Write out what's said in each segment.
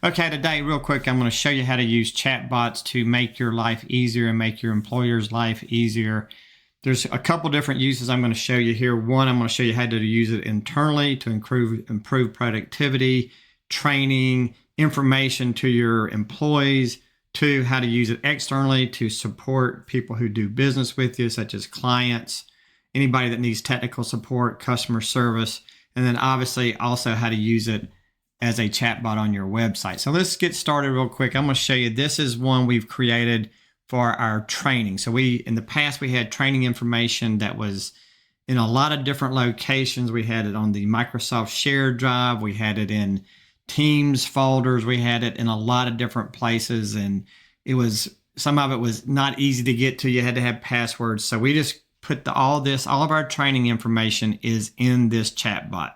Okay, today, real quick, I'm going to show you how to use chatbots to make your life easier and make your employer's life easier. There's a couple different uses I'm going to show you here. One, I'm going to show you how to use it internally to improve productivity, training, information to your employees. Two, how to use it externally to support people who do business with you, such as clients, anybody that needs technical support, customer service, and then obviously also how to use it as a chatbot on your website. So let's get started real quick. I'm going to show you, this is one we've created for our training. So in the past, we had training information that was in a lot of different locations. We had it on the Microsoft Shared Drive. We had it in Teams folders. We had it in a lot of different places. And some of it was not easy to get to. You had to have passwords. So we just put all of our training information is in this chatbot.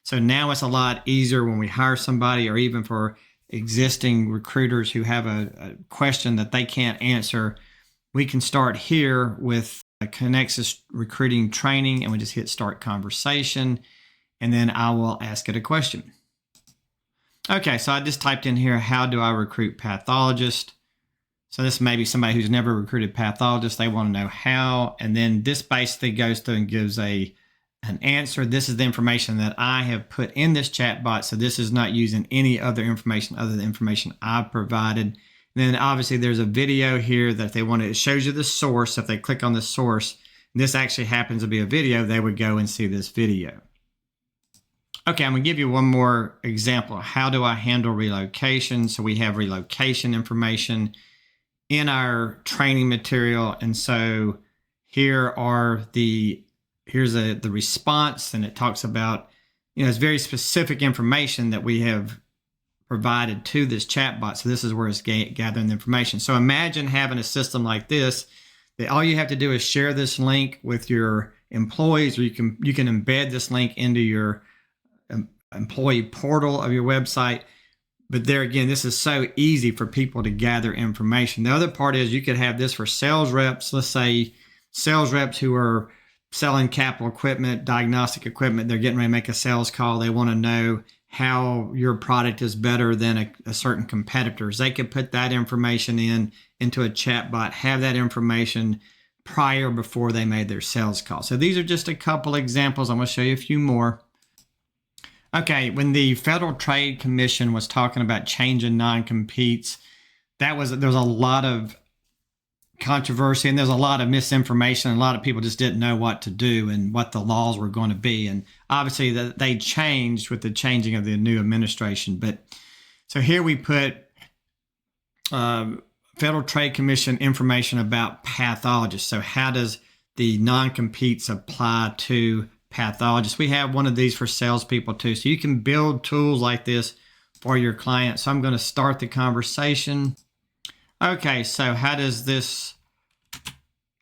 So now it's a lot easier when we hire somebody, or even for existing recruiters who have a question that they can't answer. We can start here with Connexus Recruiting Training, and we just hit Start Conversation, and then I will ask it a question. Okay, so I just typed in here, how do I recruit pathologists? So this may be somebody who's never recruited pathologists. They want to know how, and then this basically goes through and gives an answer. This is the information that I have put in this chatbot. So this is not using any other information other than the information I've provided. And then obviously there's a video here that it shows you the source. If they click on the source, and this actually happens to be a video, they would go and see this video. Okay, I'm gonna give you one more example. How do I handle relocation? So we have relocation information in our training material. And so here's the response, and it talks about, it's very specific information that we have provided to this chatbot. So this is where it's gathering the information. So imagine having a system like this, that all you have to do is share this link with your employees, or you can embed this link into your employee portal of your website. But there again, this is so easy for people to gather information. The other part is you could have this for sales reps. Let's say sales reps who are selling capital equipment, diagnostic equipment. They're getting ready to make a sales call. They want to know how your product is better than a certain competitor's. They could put that information into a chatbot, have that information before they made their sales call. So these are just a couple examples. I'm going to show you a few more. Okay, when the Federal Trade Commission was talking about changing non-competes, there was a lot of controversy, and there's a lot of misinformation, and a lot of people just didn't know what to do and what the laws were going to be. And obviously they changed with the changing of the new administration. But so here we put Federal Trade Commission information about pathologists. So how does the non-competes apply to pathologists? We have one of these for salespeople too. So you can build tools like this for your clients. So I'm going to start the conversation. Okay, so how does this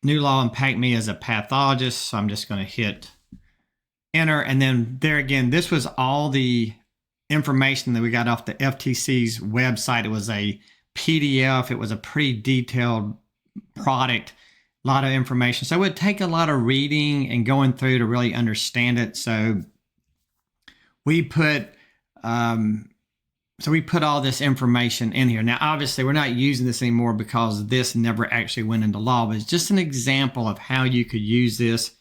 new law impact me as a pathologist? So I'm just going to hit enter. And then there again, this was all the information that we got off the FTC's website. It was a PDF. It was a pretty detailed product, a lot of information. So it would take a lot of reading and going through to really understand it. So we put all this information in here. Now, obviously, we're not using this anymore because this never actually went into law, but it's just an example of how you could use this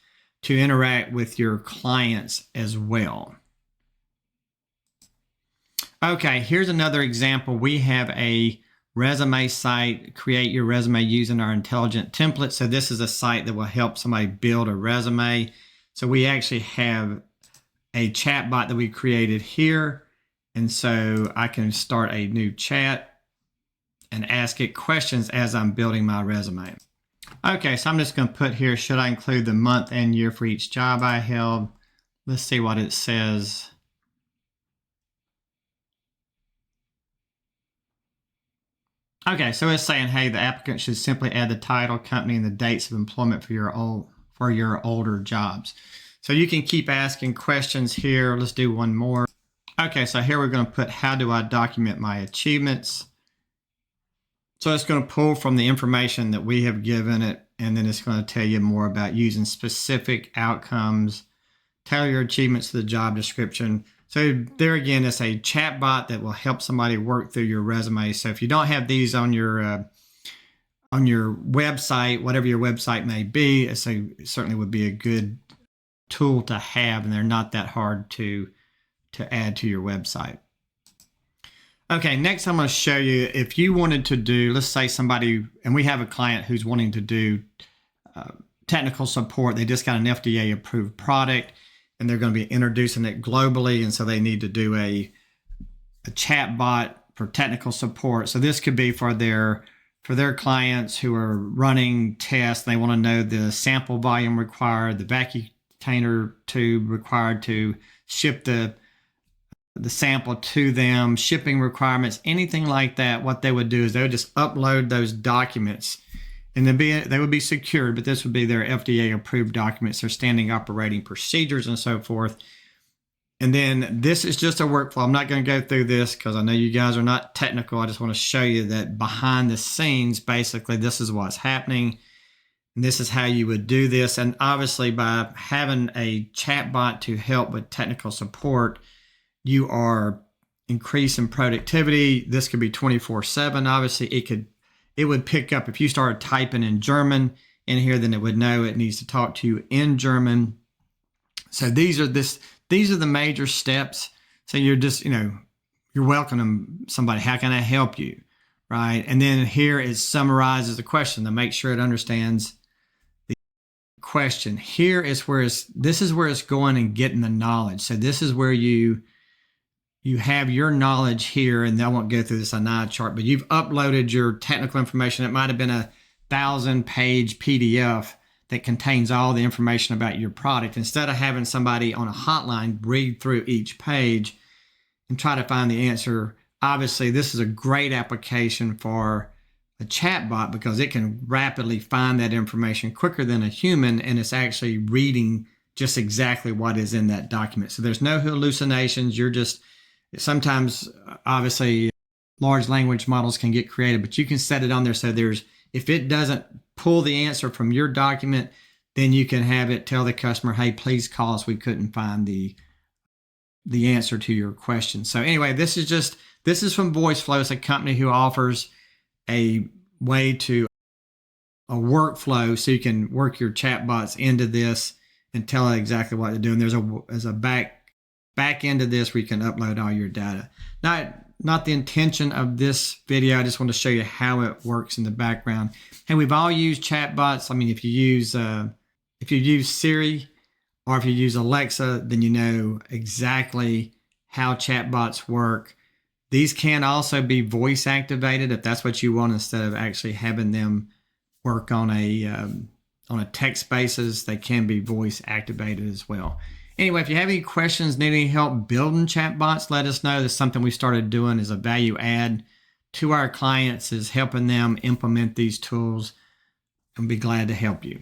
to interact with your clients as well. Okay, here's another example. We have a resume site, create your resume using our intelligent template. So this is a site that will help somebody build a resume. So we actually have a chatbot that we created here. And so I can start a new chat and ask it questions as I'm building my resume. Okay, so I'm just going to put here, should I include the month and year for each job I held? Let's see what it says. Okay, so it's saying, hey, the applicant should simply add the title, company, and the dates of employment for your older jobs. So you can keep asking questions here. Let's do one more. Okay, so here we're going to put, how do I document my achievements? So it's going to pull from the information that we have given it, and then it's going to tell you more about using specific outcomes, tailor your achievements to the job description. So there again, it's a chatbot that will help somebody work through your resume. So if you don't have these on your website, whatever your website may be, it certainly would be a good tool to have, and they're not that hard to add to your website. Okay, next I'm going to show you if you wanted to do, let's say somebody, and we have a client who's wanting to do technical support. They just got an FDA approved product and they're going to be introducing it globally. And so they need to do a chat bot for technical support. So this could be for their clients who are running tests. They want to know the sample volume required, the vacuum container tube required to ship the sample to them, shipping requirements, anything like that. What they would do is they would just upload those documents, and they would be secured, but this would be their FDA approved documents, their standing operating procedures and so forth. And then this is just a workflow. I'm not going to go through this because I know you guys are not technical. I just want to show you that behind the scenes, basically, this is what's happening. And this is how you would do this. And obviously, by having a chatbot to help with technical support, you are increasing productivity. This could be 24/7. Obviously, it would pick up if you started typing in German in here, then it would know it needs to talk to you in German. So these are the major steps. So you're just, you're welcoming somebody. How can I help you? Right. And then here it summarizes the question to make sure it understands the question. This is where it's going and getting the knowledge. So this is where you have your knowledge here, and I won't go through this on eye chart, but you've uploaded your technical information. It might have been a 1,000-page PDF that contains all the information about your product. Instead of having somebody on a hotline read through each page and try to find the answer, obviously this is a great application for a chatbot because it can rapidly find that information quicker than a human, and it's actually reading just exactly what is in that document. So there's no hallucinations. Sometimes, obviously, large language models can get creative, but you can set it on there so if it doesn't pull the answer from your document, then you can have it tell the customer, hey, please call us. We couldn't find the answer to your question. So anyway, this is from VoiceFlow. It's a company who offers a workflow so you can work your chatbots into this and tell it exactly what to do. And there's a back end of this where you can upload all your data. Not the intention of this video. I just want to show you how it works in the background. And we've all used chatbots. I mean, if you use Siri or if you use Alexa, then you know exactly how chatbots work. These can also be voice activated if that's what you want, instead of actually having them work on a text basis. They can be voice activated as well. Anyway, if you have any questions, need any help building chatbots, let us know. That's something we started doing as a value add to our clients, is helping them implement these tools, and be glad to help you.